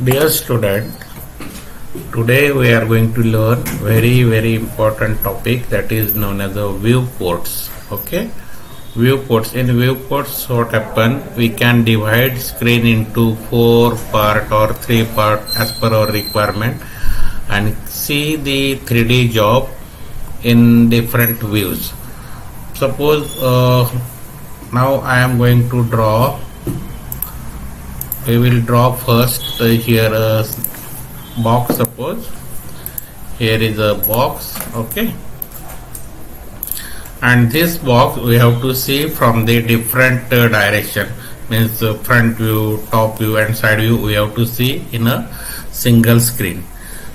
Dear student, today we are going to learn very important topic that is known as the viewports. Okay, viewports. In viewports, what happen? We can divide screen into 4 part or 3 part as per our requirement, and see the 3D job in different views. Suppose now I am going to draw. We will draw first here a box. Suppose here is a box, okay, and this box we have to see from the different direction, means front view, top view and side view we have to see in a single screen.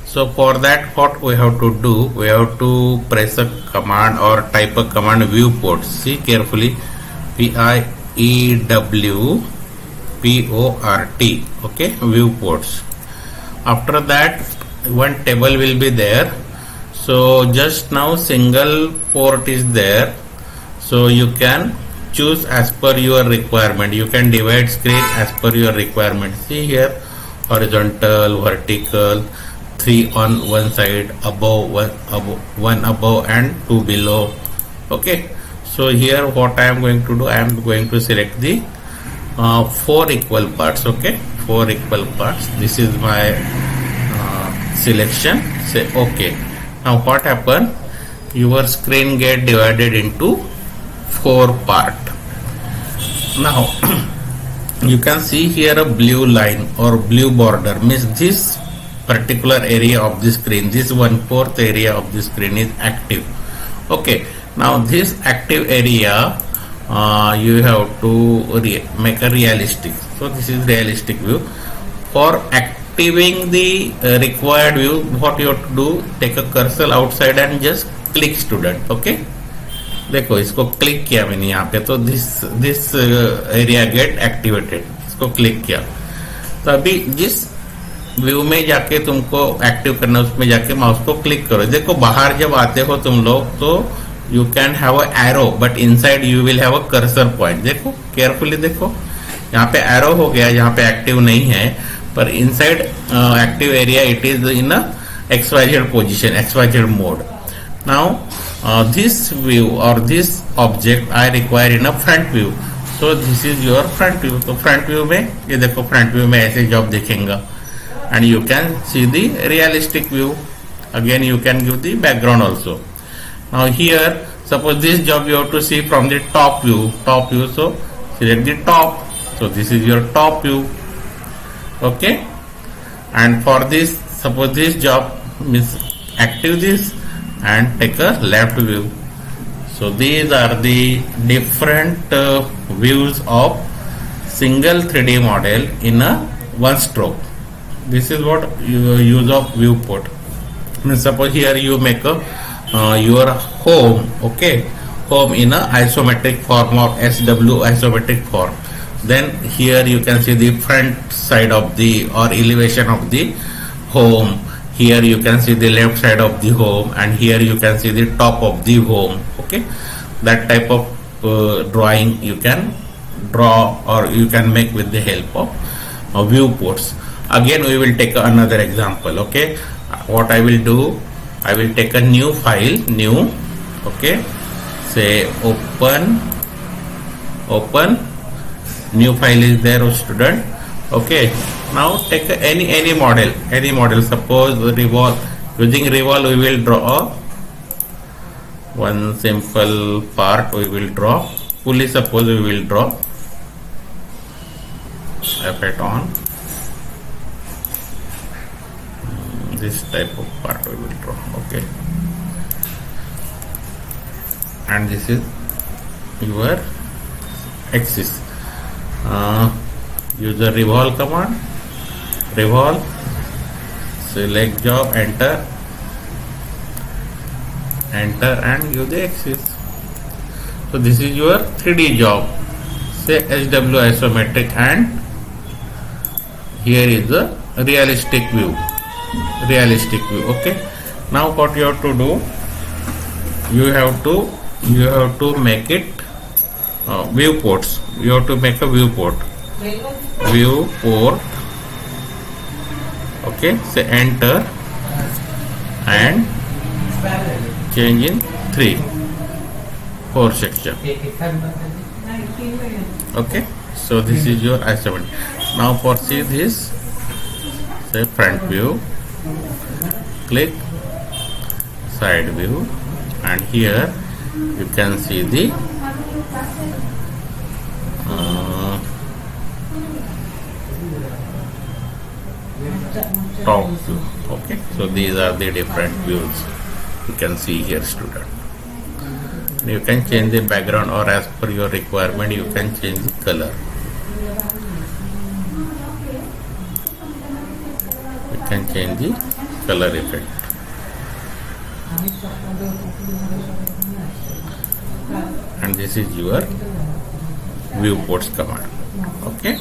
So for that, what we have to do, we have to press a command or type a command viewport. See carefully, VIEWPORT, okay, viewports. After that, one table will be there. So just now single port is there, so you can choose as per your requirement. You can divide screen as per your requirement. See here, horizontal, vertical, 3 on one side, one above and 2 below. Okay, so here what I am going to do, I am going to select the 4 equal parts. Okay, 4 equal parts. This is my selection. Say okay. Now what happen? Your screen get divided into 4 part. Now you can see here a blue line or blue border, means this particular area of the screen, this 1/4 area of the screen is active. Okay, now this active area you have to make a realistic. So this is realistic view. For activating the required view, what you have to do, take a cursor outside and just click student. Okay, देखो इसको click किया मैंने यहाँ पे, तो this area gate activated. इसको click किया तो अभी जिस व्यू में जाके तुमको एक्टिव करना, उसमें जाके माउस को क्लिक करो. देखो बाहर जब आते हो तुम लोग तो you can have a arrow, but inside you will have a cursor point. देखो केयरफुली, देखो यहाँ पे एरो हो गया, यहाँ पे एक्टिव नहीं है, पर inside active area it is in a XYZ position, XYZ mode. Now this view or this object I require in a front view. So this is your front view. तो front view में ये देखो, front view में ऐसे job दिखेगा, and you can see the realistic view. Again you can give the background also. Now here suppose this job you have to see from the top view. So select the top. So this is your top view. Okay, and for this, suppose this job means active this and take a left view. So these are the different views of single 3D model in a one stroke. This is what you use of viewport. Suppose here you make a your home, okay, home in a isometric form or SW isometric form. Then here you can see the front side of the or elevation of the home. Here you can see the left side of the home, and here you can see the top of the home. Okay, that type of drawing you can draw or you can make with the help of viewports. Again we will take another example. Okay, what I will do, I will take a new file, new, okay, say open, new file is there, student. Okay, now take any model. Suppose revolve. Using revolve we will draw one simple part. We will draw pulley. Suppose we will draw effect on this type of part we will draw. Okay, and this is your axis. Use the revolve command. Revolve, select job, enter, and use the axis. So this is your 3D job. Say SW isometric, and here is the realistic view. Okay. Now what you have to do? You have to make it viewports. You have to make a viewport. Okay, say enter and change in 4 section. Okay, so this is your I-70. Now for see this, say front view, click side view, and here you can see the top view. Okay, so these are the different views you can see here, student. You can change the background, or as per your requirement you can change the color. You can change the color effect. And this is your viewports command. Okay.